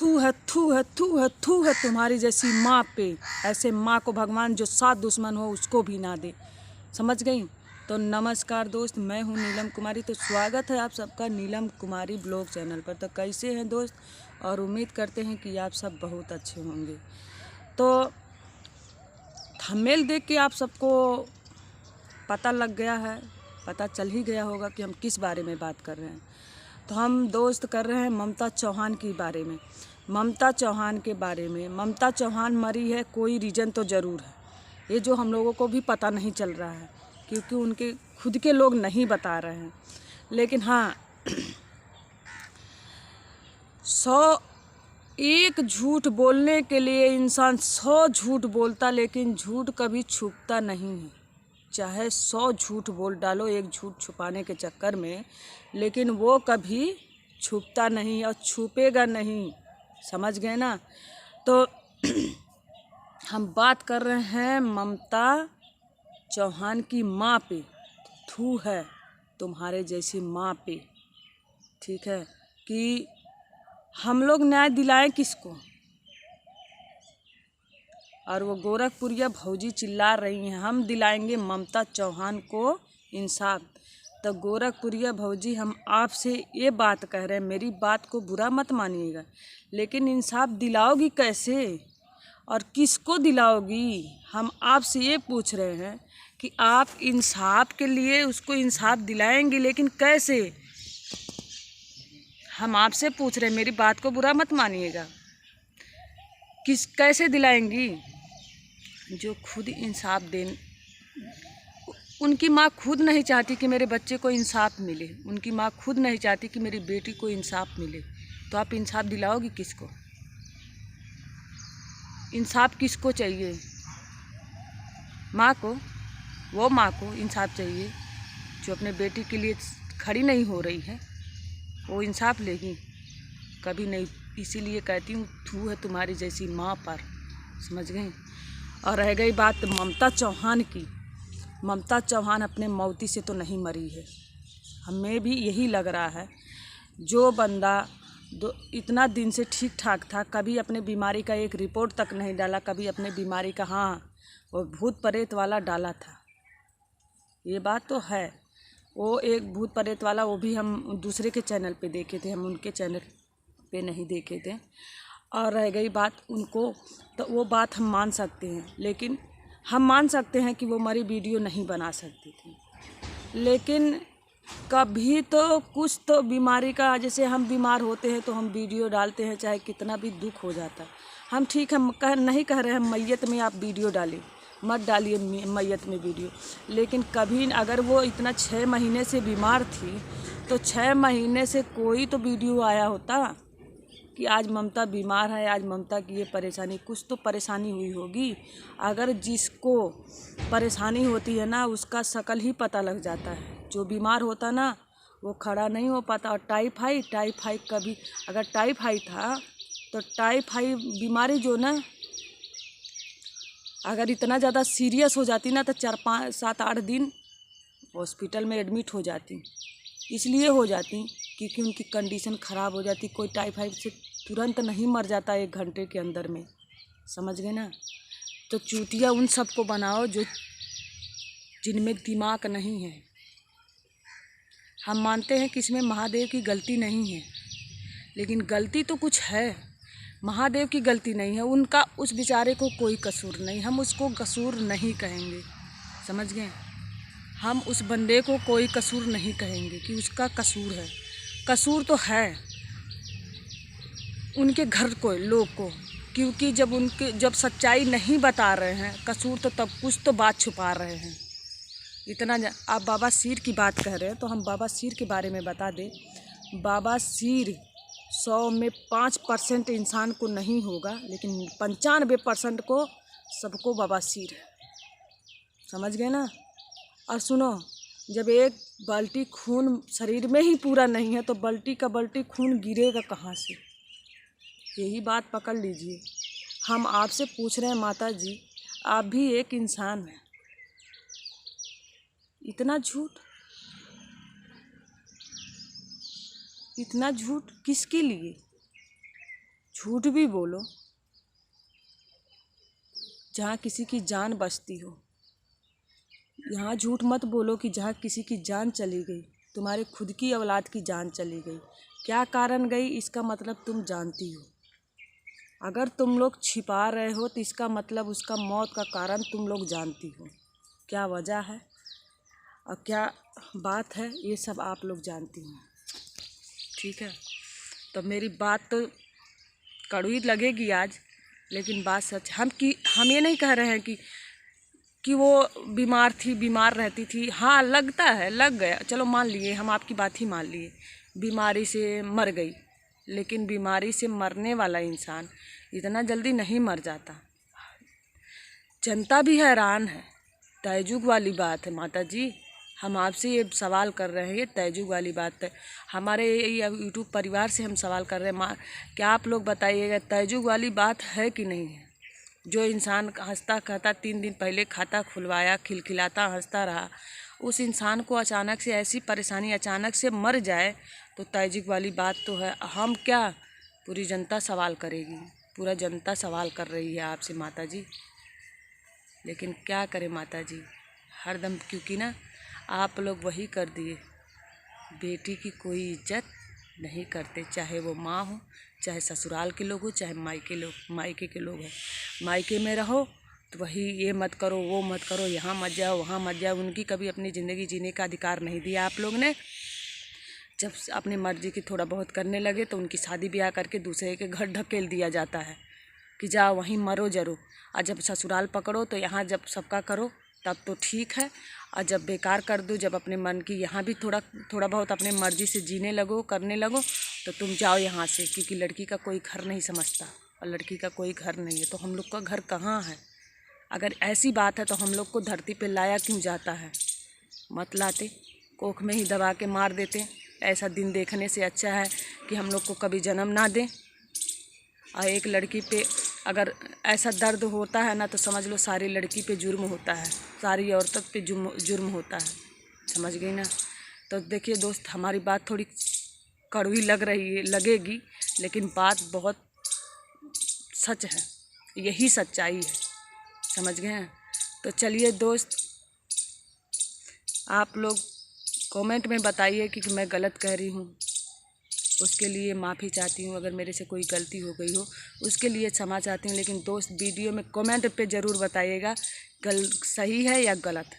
थू है थू है थू है थू है तुम्हारी जैसी माँ पे। ऐसे माँ को भगवान जो 7 दुश्मन हो उसको भी ना दे। समझ गई? तो नमस्कार दोस्त, मैं हूँ नीलम कुमारी। तो स्वागत है आप सबका नीलम कुमारी ब्लॉग चैनल पर। तो कैसे हैं दोस्त, और उम्मीद करते हैं कि आप सब बहुत अच्छे होंगे। तो थंबनेल देख के आप सबको पता लग गया है, पता चल ही गया होगा कि हम किस बारे में बात कर रहे हैं। तो हम दोस्त कर रहे हैं ममता चौहान के बारे में। ममता चौहान के बारे में, ममता चौहान मरी है, कोई रीज़न तो ज़रूर है। ये जो हम लोगों को भी पता नहीं चल रहा है क्योंकि उनके खुद के लोग नहीं बता रहे हैं। लेकिन हाँ, 101 झूठ बोलने के लिए इंसान 100 झूठ बोलता, लेकिन झूठ कभी छुपता नहीं है। चाहे 100 झूठ बोल डालो एक झूठ छुपाने के चक्कर में, लेकिन वो कभी छुपता नहीं और छुपेगा नहीं। समझ गए ना? तो हम बात कर रहे हैं ममता चौहान की माँ पे। थू है तुम्हारे जैसी माँ पे। ठीक है कि हम लोग न्याय दिलाएं किसको? और वो गोरखपुरिया भौजी चिल्ला रही हैं हम दिलाएंगे ममता चौहान को इंसाफ। तो गोरखपुरिया भौजी, हम आपसे ये बात कह रहे हैं, मेरी बात को बुरा मत मानिएगा, लेकिन इंसाफ दिलाओगी कैसे और किसको दिलाओगी? हम आपसे ये पूछ रहे हैं कि आप इंसाफ के लिए उसको इंसाफ दिलाएंगी, लेकिन कैसे? हम आपसे पूछ रहे हैं, मेरी बात को बुरा मत मानिएगा। कैसे दिलाएंगी? जो खुद इंसाफ दें, उनकी माँ खुद नहीं चाहती कि मेरे बच्चे को इंसाफ मिले, उनकी माँ खुद नहीं चाहती कि मेरी बेटी को इंसाफ मिले, तो आप इंसाफ दिलाओगी किसको? इंसाफ किसको चाहिए? माँ को? वो माँ को इंसाफ चाहिए जो अपने बेटी के लिए खड़ी नहीं हो रही है, वो इंसाफ लेगी? कभी नहीं। इसीलिए कहती हूँ थू है तुम्हारी जैसी माँ पर। समझ गई? और रह गई बात ममता चौहान की, ममता चौहान अपने मौती से तो नहीं मरी है। हमें भी यही लग रहा है। जो बंदा इतना दिन से ठीक ठाक था, कभी अपने बीमारी का एक रिपोर्ट तक नहीं डाला, कभी अपने बीमारी का, हाँ वो भूत प्रेत वाला डाला था, ये बात तो है। वो एक भूत प्रेत वाला, वो भी हम दूसरे के चैनल पे देखे थे, हम उनके चैनल पे नहीं देखे थे। और रह गई बात उनको, तो वो बात हम मान सकते हैं, लेकिन हम मान सकते हैं कि वो मरी वीडियो नहीं बना सकती थी। लेकिन कभी तो कुछ तो बीमारी का, जैसे हम बीमार होते हैं तो हम वीडियो डालते हैं, चाहे कितना भी दुख हो जाता है। हम ठीक है, नहीं कह रहे हैं मैयत में आप वीडियो डालें, मत डालिए मैयत में वीडियो, लेकिन कभी अगर वो इतना 6 महीने से बीमार थी तो 6 महीने से कोई तो वीडियो आया होता कि आज ममता बीमार है, आज ममता की ये परेशानी, कुछ तो परेशानी हुई होगी। अगर जिसको परेशानी होती है ना, उसका शक्ल ही पता लग जाता है। जो बीमार होता ना, वो खड़ा नहीं हो पाता। और टाइफाइड कभी, अगर टाइफाइड था तो टाइफाइड बीमारी जो ना, अगर इतना ज़्यादा सीरियस हो जाती ना तो 4, 5, 7, 8 दिन हॉस्पिटल में एडमिट हो जाती। इसलिए हो जाती क्योंकि उनकी कंडीशन ख़राब हो जाती। कोई टाइफाइड से तुरंत नहीं मर जाता 1 घंटे के अंदर में। समझ गए ना? तो चूतिया उन सबको बनाओ जो जिनमें दिमाग नहीं है। हम मानते हैं कि इसमें महादेव की गलती नहीं है, लेकिन गलती तो कुछ है। महादेव की गलती नहीं है, उनका उस बेचारे को कोई कसूर नहीं, हम उसको कसूर नहीं कहेंगे। समझ गए? हम उस बंदे को कोई कसूर नहीं कहेंगे कि उसका कसूर है। कसूर तो है उनके घर को, लोग को, क्योंकि जब सच्चाई नहीं बता रहे हैं कसूर, तो तब कुछ तो बात छुपा रहे हैं। इतना आप बाबा शीर की बात कह रहे हैं तो हम बाबा शीर के बारे में बता दें। बाबा शीर 100 में 5% इंसान को नहीं होगा, लेकिन 95% को सबको बाबा शीर है। समझ गए ना? और सुनो, जब एक बाल्टी खून शरीर में ही पूरा नहीं है तो बाल्टी का बाल्टी खून गिरेगा कहाँ से? यही बात पकड़ लीजिए। हम आपसे पूछ रहे हैं माता जी, आप भी एक इंसान हैं। इतना झूठ, इतना झूठ किसके लिए? झूठ भी बोलो जहाँ किसी की जान बचती हो। यहाँ झूठ मत बोलो कि जहाँ किसी की जान चली गई, तुम्हारे खुद की औलाद की जान चली गई। क्या कारण गई इसका मतलब तुम जानती हो। अगर तुम लोग छिपा रहे हो तो इसका मतलब उसका मौत का कारण तुम लोग जानती हो। क्या वजह है और क्या बात है ये सब आप लोग जानती हो। ठीक है, तो मेरी बात तो कड़वी लगेगी आज, लेकिन बात सच। हम ये नहीं कह रहे हैं कि वो बीमार थी, बीमार रहती थी। हाँ लगता है, लग गया, चलो मान लिए, हम आपकी बात ही मान लिए, बीमारी से मर गई। लेकिन बीमारी से मरने वाला इंसान इतना जल्दी नहीं मर जाता। जनता भी हैरान है। तयजुग वाली बात है माता जी, हम आपसे ये सवाल कर रहे हैं, ये तयजुग वाली बात है। हमारे यूट्यूब परिवार से हम सवाल कर रहे हैं, क्या आप लोग बताइएगा तयजुग वाली बात है कि नहीं है। जो इंसान हंसता खाता 3 दिन पहले खाता खुलवाया, खिलखिलाता हंसता रहा, उस इंसान को अचानक से ऐसी परेशानी, अचानक से मर जाए तो तयजुग वाली बात तो है। हम क्या, पूरी जनता सवाल करेगी, पूरा जनता सवाल कर रही है आपसे माता जी। लेकिन क्या करें माता जी, हरदम, क्योंकि ना आप लोग वही कर दिए, बेटी की कोई इज्जत नहीं करते, चाहे वो माँ हो, चाहे ससुराल के लोग हो, चाहे मायके के लोग हैं। मायके में रहो तो वही ये मत करो, वो मत करो, यहाँ मत जाओ, वहाँ मत जाओ। उनकी कभी अपनी ज़िंदगी जीने का अधिकार नहीं दिया आप लोग ने। जब अपनी मर्जी की थोड़ा बहुत करने लगे तो उनकी शादी ब्याह करके दूसरे के घर ढकेल दिया जाता है कि जाओ वहीं मरो जरो। और जब ससुराल पकड़ो तो यहाँ जब सबका करो तब तो ठीक है, और जब बेकार कर दो, जब अपने मन की यहाँ भी थोड़ा बहुत अपने मर्जी से जीने लगो, करने लगो, तो तुम जाओ यहाँ से। क्योंकि लड़की का कोई घर नहीं समझता और लड़की का कोई घर नहीं है, तो हम लोग का घर कहाँ है। अगर ऐसी बात है तो हम लोग को धरती पे लाया क्यों जाता है। मत लाते, कोख में ही दबा के मार देते। ऐसा दिन देखने से अच्छा है कि हम लोग को कभी जन्म ना दें। और एक लड़की पे अगर ऐसा दर्द होता है ना, तो समझ लो सारी लड़की पे जुर्म होता है, सारी औरतों पे जुर्म होता है। समझ गई ना। तो देखिए दोस्त, हमारी बात थोड़ी कड़वी लगेगी, लेकिन बात बहुत सच है, यही सच्चाई है। समझ गए हैं। तो चलिए दोस्त, आप लोग कमेंट में बताइए कि मैं गलत कह रही हूँ, उसके लिए माफ़ी चाहती हूँ। अगर मेरे से कोई गलती हो गई हो उसके लिए क्षमा चाहती हूँ। लेकिन दोस्त वीडियो में कमेंट पे ज़रूर बताइएगा सही है या गलत।